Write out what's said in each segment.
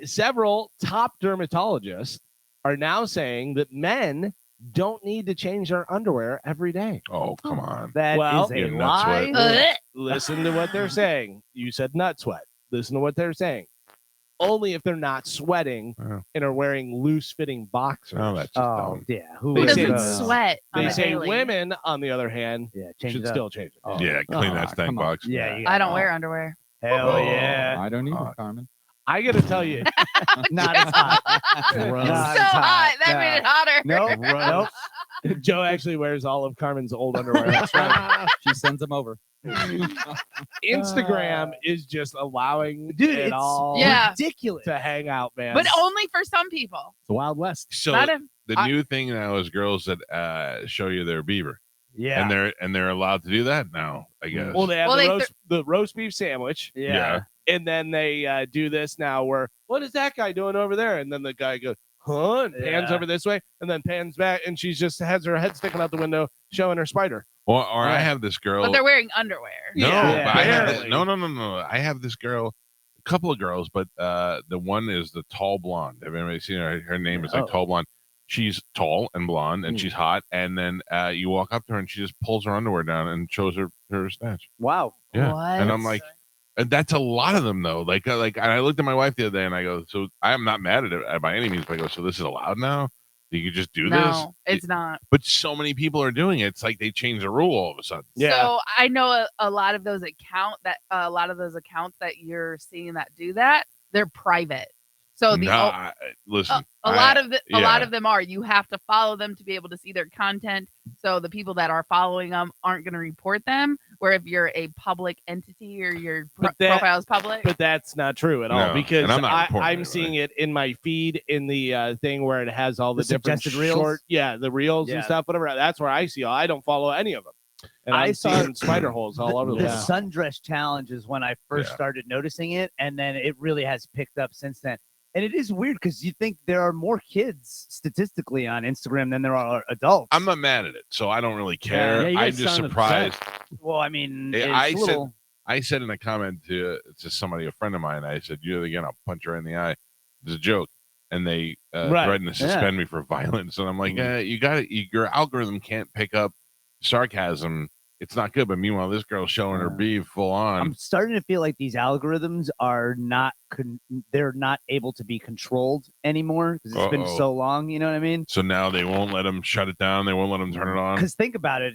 Several top dermatologists are now saying that men don't need to change their underwear every day. Oh, come on. That Well, is a you nut lie. sweat. Listen to what they're saying. You said nut sweat. Listen to what they're saying. Only if they're not sweating and are wearing loose-fitting boxers. Oh, that's just dumb. Yeah. Who They doesn't say- sweat on They a say daily? women, on the other hand, change should it up. still change it. Oh. Yeah, clean that stank come on. box. Yeah, you I don't gotta- wear underwear. Hell Oh. yeah. I don't either, Carmen. I got to tell you, Not as hot. Gross. Not So as hot. That Nah. made it hotter. Nope. Nope. Joe actually wears all of Carmen's old underwear. That's right. She sends them over. Instagram is just allowing Dude, it it's all ridiculous. to hang out, man. But only for some people. It's the Wild West. So Not if, the new thing now is girls that show you their beaver, Yeah. and they're allowed to do that now. I guess. well, they have Well, the roast beef sandwich, yeah. and then they do this now where, what is that guy doing over there? And then the guy goes, huh? And pans Yeah. over this way, and then pans back, and she just has her head sticking out the window, showing her spider. Or I have this girl. but they're wearing underwear. No, Yeah, but I have barely. no. I have this girl, a couple of girls, but the one is the tall blonde. Have anybody seen her? Her name is like Oh. tall blonde. She's tall and blonde, and she's hot. And then you walk up to her, and she just pulls her underwear down and shows her snatch. Wow. Yeah, What? and I'm like, and that's a lot of them though. Like, and I looked at my wife the other day, and I go, so I am not mad at it by any means. But I go, so this is allowed now? You could just do this? No, it's not. But so many people are doing it. It's like they change the rule all of a sudden. Yeah. So I know a lot of those accounts that you're seeing that do that, they're private. So Listen, a lot of them are. You have to follow them to be able to see their content. So the people that are following them aren't going to report them. Where if you're a public entity or your profile is public, But that's not true at all, No, because and I'm not reporting I'm it, seeing it in my feed in the thing where it has all the The different suggested reels? the reels and Yeah. stuff, whatever. That's where I see all. I don't follow any of them. And I I'm saw seeing spider holes all over the The place. sundress challenge is when I first Yeah. started noticing it, and then it really has picked up since then. And it is weird because you think there are more kids statistically on Instagram than there are adults. I'm not mad at it, so I don't really care. Yeah, you I'm guys just sound surprised. Well, I mean, Hey, it's I a said- little. I said in a comment to somebody, a friend of mine, I said, "You again, I'll punch her in the eye." It's a joke, and they Right. threatened to suspend me for violence. And I'm like, you got it. Your algorithm can't pick up sarcasm. It's not good. But meanwhile, this girl's showing her beef full on. I'm starting to feel like these algorithms are not they're not able to be controlled anymore because it's been Uh-oh. so long. You know what I mean? So now they won't let them shut it down. They won't let them turn it on. Because think about it.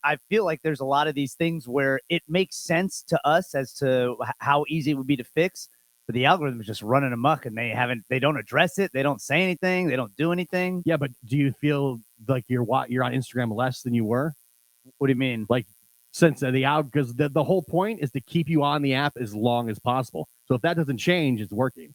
I feel like there's a lot of these things where it makes sense to us as to how easy it would be to fix, but the algorithm is just running amok, and they don't address it. They don't say anything. They don't do anything. Yeah, but do you feel like you're on Instagram less than you were? What do you mean? Like, since because the whole point is to keep you on the app as long as possible. So if that doesn't change, it's working.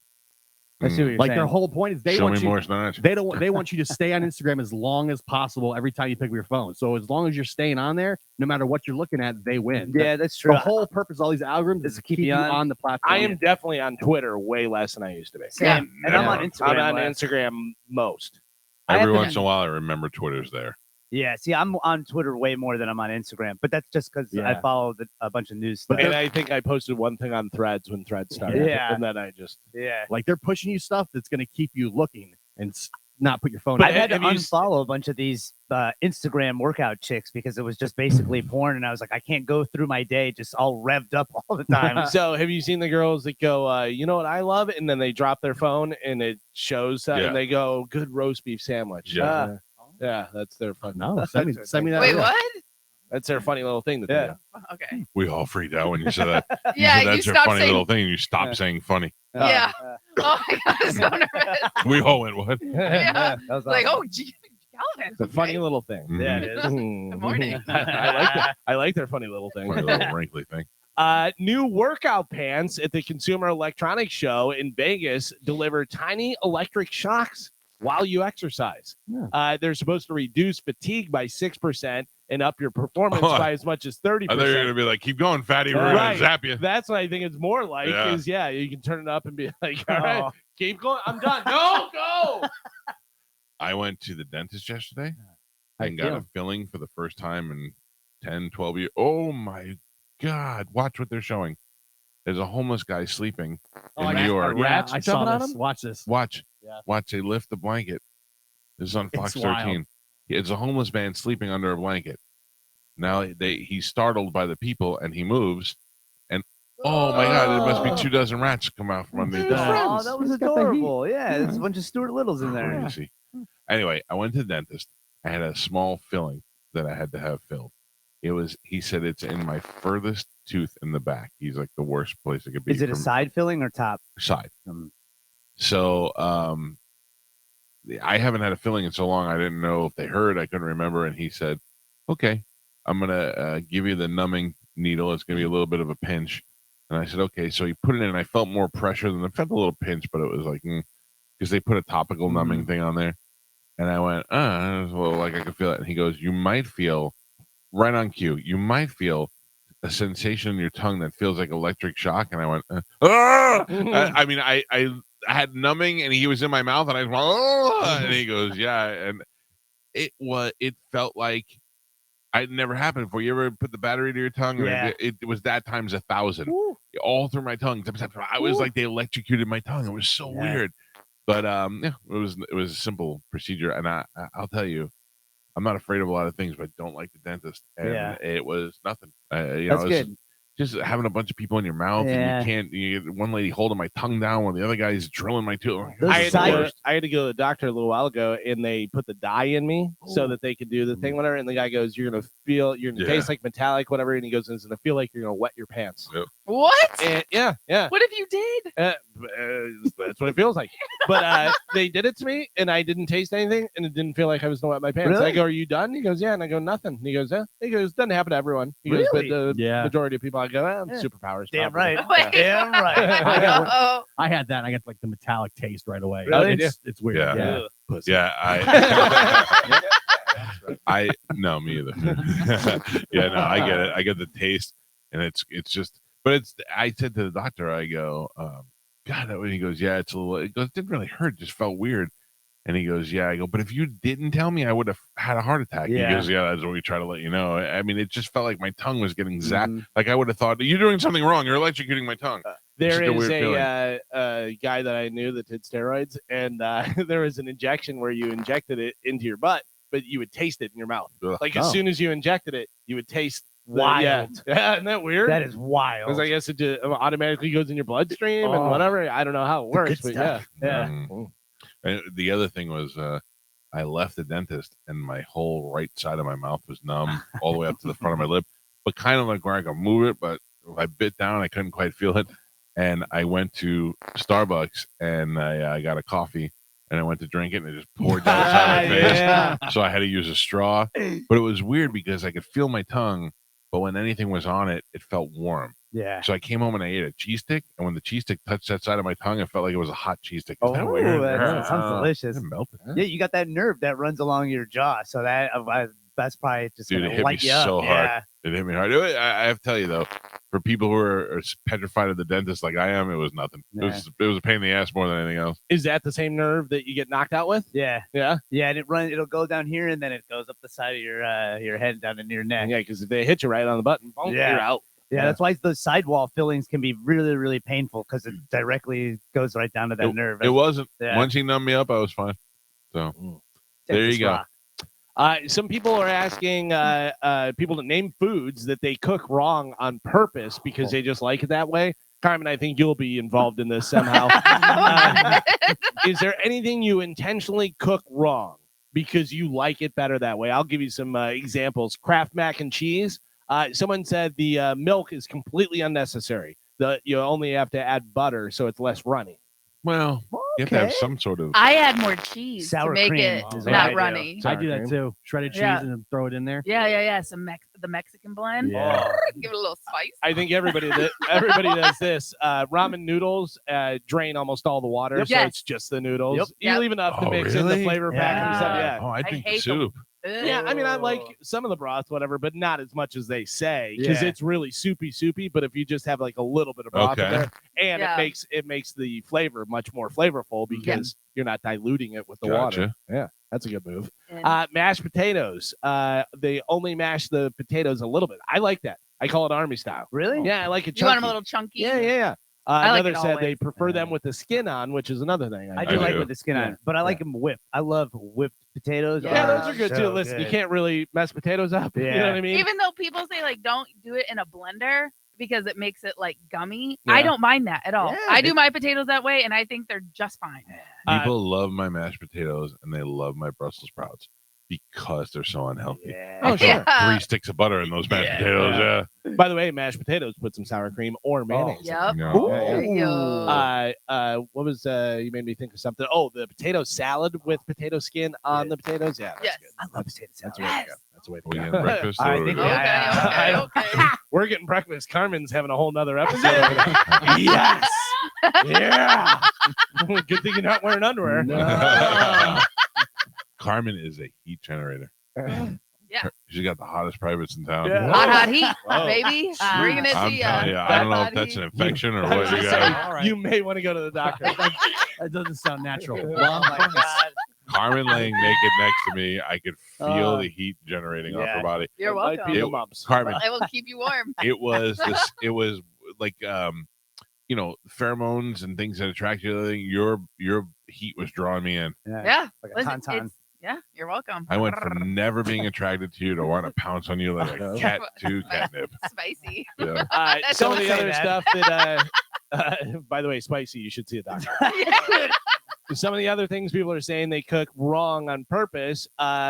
I see what you're Like saying. their whole point is they Show want me you. more snatch. They want you to stay on Instagram as long as possible every time you pick up your phone. So as long as you're staying on there, no matter what you're looking at, they win. Yeah, that's true. The whole purpose of all these algorithms is to keep you on the platform. I am definitely on Twitter way less than I used to be. Same. And I'm on Never. Instagram. I'm on less. Instagram most. I Every have to- once in a while, I remember Twitter's there. Yeah, see, I'm on Twitter way more than I'm on Instagram, but that's just because I Yeah. follow a bunch of news stuff. And I think I posted one thing on Threads when Threads started. Yeah. And then I just Yeah. Like they're pushing you stuff that's going to keep you looking and not put your phone. But I've had to have you- unfollow a bunch of these Instagram workout chicks because it was just basically porn, and I was like, I can't go through my day just all revved up all the time. So have you seen the girls that go, you know what I love? And then they drop their phone and it shows Yeah. and they go, good roast beef sandwich. Yeah. Yeah, that's their fun. No, send me that. wait, reel. what? That's their funny little thing that they Yeah. do. Okay. We all freaked out when you said that. Yeah, said you that's your stopped funny saying. little thing. And you stopped saying funny. Yeah. Oh my god, I'm so nervous. We all went, what? Yeah. That was Like, awesome. oh, gee, Galvin. It's a funny little thing. Yeah, it is. Good morning. I like their funny little thing. Funny little wrinkly thing. New workout pants at the Consumer Electronics Show in Vegas deliver tiny electric shocks while you exercise. Yeah. They're supposed to reduce fatigue by 6% and up your performance Oh, by as much as 30%. I thought you were going to be like, keep going, fatty. We're going Right. to zap you. That's what I think it's more like. Yeah. You can turn it up and be like, all right, Oh. keep going. I'm done. No, go. I went to the dentist yesterday How and you got a feeling? filling for the first time in 10, 12 years. Oh, my God. Watch what they're showing. There's a homeless guy sleeping Oh, in New York. Yeah, I saw jumping on this. him? Watch this. Watch. Yeah. Watch. They lift the blanket. This is on Fox It's 13. wild. It's a homeless man sleeping under a blanket. Now he's startled by the people and he moves. And oh my God, it must be 24 rats come out from underneath the bed. Oh, that was adorable. Yeah, there's a bunch of Stuart Littles in there. Crazy. Anyway, I went to the dentist. I had a small filling that I had to have filled. He said it's in my furthest tooth in the back. He's like the worst place it could be. Is it a side filling or top? Side. Um, So I haven't had a filling in so long. I didn't know if they heard. I couldn't remember. And he said, okay, I'm going to give you the numbing needle. It's going to be a little bit of a pinch. And I said, okay. So he put it in and I felt more pressure than I felt a little pinch, but it was like, because they put a topical numbing thing on there. And I went, well, like I could feel it. And he goes, you might feel right on cue. You might feel a sensation in your tongue that feels like electric shock. And I went, I mean, I had numbing and he was in my mouth and I went, and he goes, yeah. And it felt like it never happened before. You ever put the battery to your tongue? Yeah. It was that times 1,000 all through my tongue. I was like, they electrocuted my tongue. It was so weird. But yeah, it was a simple procedure. And I'll tell you, I'm not afraid of a lot of things, but I don't like the dentist. And it was nothing. That's good. Just having a bunch of people in your mouth and you get one lady holding my tongue down while the other guy's drilling my tooth. I had to go to the doctor a little while ago, and they put the dye in me so that they could do the thing, whatever. And the guy goes, "You're gonna taste like metallic, whatever." And he goes, "It's gonna feel like you're gonna wet your pants." Yep. What? And, yeah. What if you did? That's what it feels like. But they did it to me, and I didn't taste anything, and it didn't feel like I was gonna wet my pants. Really? I go, "Are you done?" He goes, "Yeah," and I go, "Nothing." He goes, "Yeah." He goes, "Doesn't happen to everyone." He goes, "But the majority of people," I go, "Superpowers." Damn probably." right. Wait. Damn right. I had that and I got like the metallic taste right away. Really? It's weird. Yeah. Pussy. Yeah, I no, me either. Yeah, no, I get it. I get the taste, and it's just. But I said to the doctor, I go, God, that way. He goes, yeah, it's a little. It goes, it didn't really hurt, just felt weird. And he goes, yeah. I go, but if you didn't tell me, I would have had a heart attack. Yeah. He goes, yeah, that's what we try to let you know. I mean, it just felt like my tongue was getting zapped. Like I would have thought, you're doing something wrong. You're electrocuting my tongue. There It's is a a guy that I knew that did steroids, and there was an injection where you injected it into your butt, but you would taste it in your mouth. Ugh. Like as soon as you injected it, you would taste. Wild. Yeah, isn't that weird? That is wild. Because I guess it just automatically goes in your bloodstream and whatever. I don't know how it works, but stuff. yeah. And the other thing was, I left the dentist, and my whole right side of my mouth was numb all the way up to the front of my lip, but kind of like where I could move it, but if I bit down, I couldn't quite feel it. And I went to Starbucks and I got a coffee and I went to drink it and it just poured down the side of my face. Yeah. So I had to use a straw. But it was weird because I could feel my tongue, but when anything was on it, it felt warm. Yeah. So I came home and I ate a cheese stick, and when the cheese stick touched that side of my tongue, it felt like it was a hot cheese stick. Oh, Isn't that weird? that sounds delicious. It melted. Yeah, you got that nerve that runs along your jaw, so that's probably just Dude, it gonna hit me light you up. so hard. Yeah. It hit me hard. I have to tell you though, for people who are petrified of the dentist like I am, it was nothing. Yeah. It was a pain in the ass more than anything else. Is that the same nerve that you get knocked out with? Yeah. Yeah. Yeah, and it'll go down here and then it goes up the side of your head down into your neck. Yeah, because if they hit you right on the button, boom, Yeah. you're out. Yeah, that's why the sidewall fillings can be really, really painful because it directly goes right down to that nerve. It wasn't. Yeah. Once he numbed me up, I was fine. So there you Dentist go. rock. Some people are asking people to name foods that they cook wrong on purpose because they just like it that way. Carmen, I think you'll be involved in this somehow. Is there anything you intentionally cook wrong because you like it better that way? I'll give you some examples. Kraft mac and cheese. Someone said the milk is completely unnecessary. You only have to add butter so it's less runny. Well, you have to have some sort of. I add more cheese Sour to make cream it is what I not do. runny. I do that too. Shredded cheese Yeah. and then throw it in there. Yeah. The Mexican blend. Yeah. Give it a little spice. I think everybody does this. Ramen noodles drain almost all the water, Yep. so Yes. it's just the noodles. Yep. You leave enough to Oh, mix in the really? flavor pack and stuff. Yeah. Yeah. Oh, I drink the hate the- soup. Yeah, I mean, I like some of the broth, whatever, but not as much as they say because Yeah. it's really soupy. But if you just have like a little bit of broth in Okay. there, and Yeah. it makes the flavor much more flavorful because you're not diluting it with the water. Gotcha. Yeah, that's a good move. And Mashed potatoes. They only mash the potatoes a little bit. I like that. I call it army style. Really? Yeah, I like it You want chunky. them a little chunky? Yeah. I like Another it said all they ways. prefer them with the skin on, which is another thing. I do do like do. with the skin on, Yeah. but I like them whipped. I love whipped potatoes. Yeah, those are good too. So Listen, you good. can't really mess potatoes up. You know Yeah. what I mean? Even though people say like don't do it in a blender because it makes it like gummy, Yeah. I don't mind that at all. Yeah, I do my potatoes that way, and I think they're just fine. People love my mashed potatoes and they love my Brussels sprouts because they're so unhealthy. Yeah. Oh, sure. Yeah. 3 sticks of butter in those mashed potatoes. Yeah. By the way, mashed potatoes put some sour cream or mayonnaise. Yep. No. There you go. What was you made me think of something? Oh, the potato salad with potato skin on the potatoes. Yeah, that's Yes. good. I love potato salad. That's the way to go. That's the way to We go. getting breakfast? I or what think are we we- doing? Okay. We're getting breakfast. Carmen's having a whole nother episode. Over there. Yes. Yeah. Good thing you're not wearing underwear. Carmen is a heat generator. Yeah. She's got the hottest privates in town. Yeah. Hot heat, Whoa. baby. Bringing it to I'm you. telling you, I don't know if that's an infection or I was what you just got. saying, All right. You may want to go to the doctor. That doesn't sound natural. Oh my god. Carmen laying naked next to me, I could feel Uh, the heat generating off yeah. her body. You're Might welcome. be the It- mumps. Carmen, I will keep you warm. it was this. It was like pheromones and things that attract you. To the thing. Your heat was drawing me in. Yeah. Like a Listen, tauntaun. it's- yeah, you're welcome. I went from never being attracted to you to want to pounce on you like a cat to catnip. Spicy. Yeah. Some of the Don't say other that. stuff that, by the way, spicy, you should see a doctor. Some of the other things people are saying they cook wrong on purpose.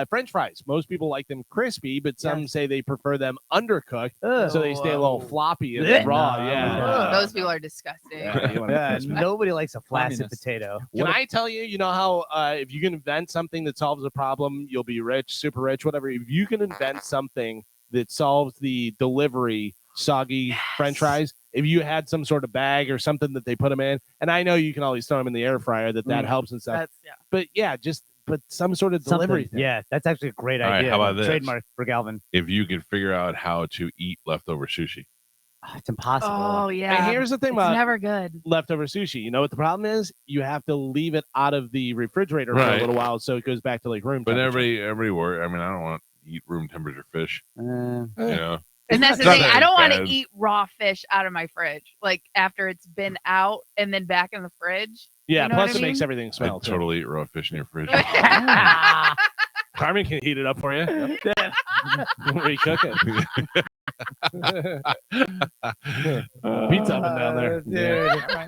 French fries. Most people like them crispy, but some say they prefer them undercooked, Ugh. so they stay a little floppy and Blech. raw. No. Yeah. Those people are disgusting. Yeah, you wanna- Yeah, nobody likes a flaccid Communist. potato. Can I tell you, you know how if you can invent something that solves a problem, you'll be rich, super rich, whatever. If you can invent something that solves the delivery soggy French fries, if you had some sort of bag or something that they put them in, and I know you can always throw them in the air fryer, that helps and stuff. That's But yeah, just put some sort of delivery thing. Yeah, that's actually a great All right, idea. how about this? Trademark for Galvin. If you could figure out how to eat leftover sushi, Oh, it's impossible. Oh And yeah. here's the thing It's about never good. leftover sushi. You know what the problem is? You have to leave it out of the refrigerator for a Right. little while, so it goes back to like room but temperature. everywhere. I mean, I don't want to eat room temperature fish. Uh, You know, And that's the It's not thing. that I don't want to bad. eat raw fish out of my fridge, like after it's been out and then back in the fridge. Yeah, You know plus what I it makes mean? everything smell. I'd too. totally eat raw fish in your fridge. Carmen can heat it up for you. Recook it. Pizza oven down there.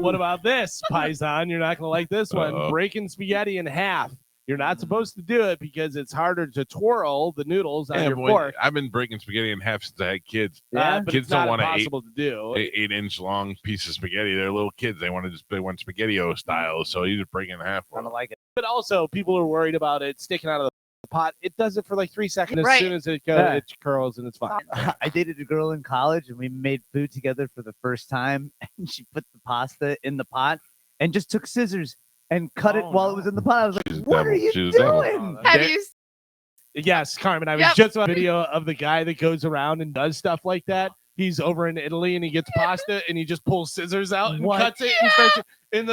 What about this, Paisan? You're not going to like this one. Uh-oh. Breaking spaghetti in half. You're not supposed to do it because it's harder to twirl the noodles on Yeah, your boy, fork. I've been breaking spaghetti in half since I had kids. But Kids it's not don't wanna eat- impossible to do. 8-inch long piece of spaghetti. They're little kids. They want spaghetti-o style. So you just break it in half. I don't like it. But also, people are worried about it sticking out of the pot. It does it for like 3 seconds. As Right. soon as it goes, Yeah. it curls and it's fine. I dated a girl in college and we made food together for the first time. And she put the pasta in the pot and just took scissors and cut it Oh, while no. it was in the pot. I was like, She's a what are devil. you She's a devil. doing? Have There- you? Yes, Carmen. I was Yep. just on a video of the guy that goes around and does stuff like that. He's over in Italy and he gets pasta and he just pulls scissors out and What? cuts it. And starts, and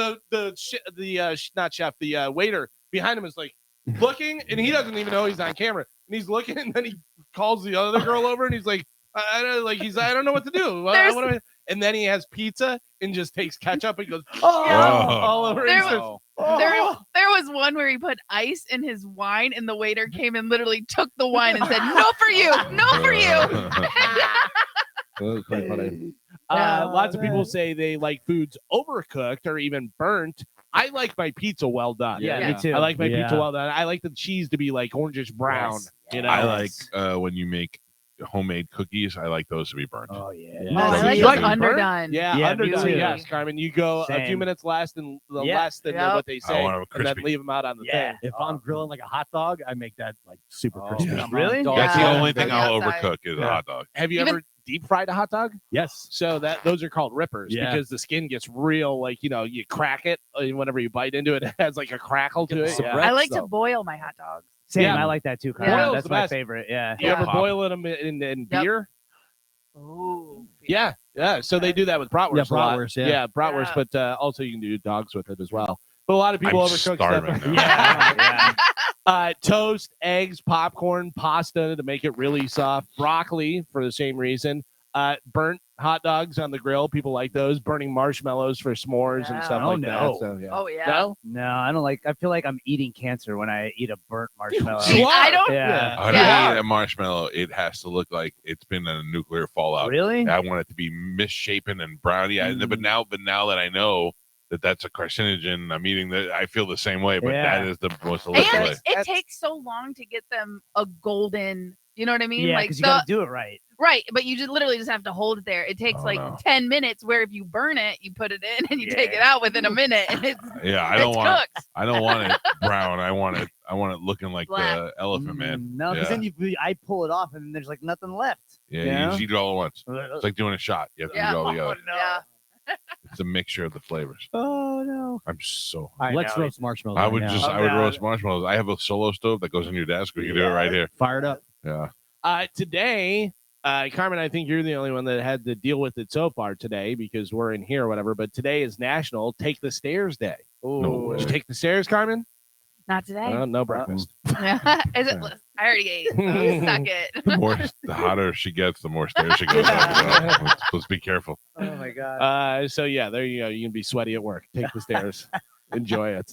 not chef, the waiter behind him is like looking, and he doesn't even know he's on camera. And he's looking, and then he calls the other girl over, and he's like, I don't know what to do. There's- And then he has pizza and just takes ketchup and goes Yeah. all over. There his was- There was one where he put ice in his wine, and the waiter came and literally took the wine and said, "No for you, no for you." Quite funny. Yeah, Lots of people man. say they like foods overcooked or even burnt. I like my pizza well done. Yeah, me too. I like my pizza Yeah. well done. I like the cheese to be like orangish brown. Yes. You know, I like when you make homemade cookies. I like those to be burnt. Oh, yeah. Yeah. Oh, I like You those like them underdone. Yeah, Yeah, underdone. me too. Yes, Carmen. You go a few Same. minutes less than Yeah. less than Yep. what they I say, want 'em and then crispy. leave them out on the Yeah. thing. If I'm grilling like a hot dog, I make that like super Oh, crispy. yeah. I'm Really? on dog. That's the Yeah. only thing I'll Outside. overcook is a Yeah. hot dog. Have you Even- ever deep fried a hot dog? Yes. So those are called rippers Yeah. because the skin gets real, like you crack it, and whenever you bite into it, it has like a crackle to Get the it. subreddit. I like to So- boil my hot dogs. Same. Yeah. I like that too, Kyle. Yeah. Boil's That's the my best. favorite. Yeah. You ever Pop. boil them in Yep. beer? Oh, Yeah. So they do that with bratwurst. Yeah, a lot. bratwurst, yeah. Yeah, bratwurst, Yeah. but also you can do dogs with it as well. But a lot of people I'm overcook starving stuff. now. Yeah. Toast, eggs, popcorn, pasta to make it really soft. Broccoli for the same reason. Burnt hot dogs on the grill. People like those. Burning marshmallows for s'mores and stuff Oh, like no. that. So, yeah. Oh yeah. No? No, I don't like. I feel like I'm eating cancer when I eat a burnt marshmallow. You are. I don't. Yeah. I Yeah. don't eat a marshmallow. It has to look like it's been a nuclear fallout. Really? I want it to be misshapen and browny. But now that I know that that's a carcinogen, I'm eating that. I feel the same way. But Yeah. that is the most delicious way. And it takes so long to get them a golden. You know what I mean? Yeah, like because you got to do it right. right, but you just literally just have to hold it there. It takes Oh, like no. 10 minutes. Where if you burn it, you put it in and you take it Yeah. out within a minute, and it's I don't it's want. cooked. I don't want it brown. I want it looking like Black. the Elephant Man. No, because Yeah. then I pull it off and then there's like nothing left. Yeah, You you know? just eat it all at once. It's like doing a shot. You have to eat Yeah. it all together. Yeah. It's a mixture of the flavors. Oh no. I'm so. Let's roast marshmallows. I right would now. just. Oh, I would no. roast marshmallows. I have a solo stove that goes in your desk. We can do it right here. fire it up. Yeah. Today, Carmen, I think you're the only one that had to deal with it so far today because we're in here or whatever. But today is National Take the Stairs Day. No Ooh. way. Did you take the stairs, Carmen? Not today. No breakfast. Is it? I already ate. So suck it. The hotter she gets, the more stairs she goes up. You know? Let's be careful. Oh my god. So yeah, there you go. You can be sweaty at work. Take the stairs. Enjoy it.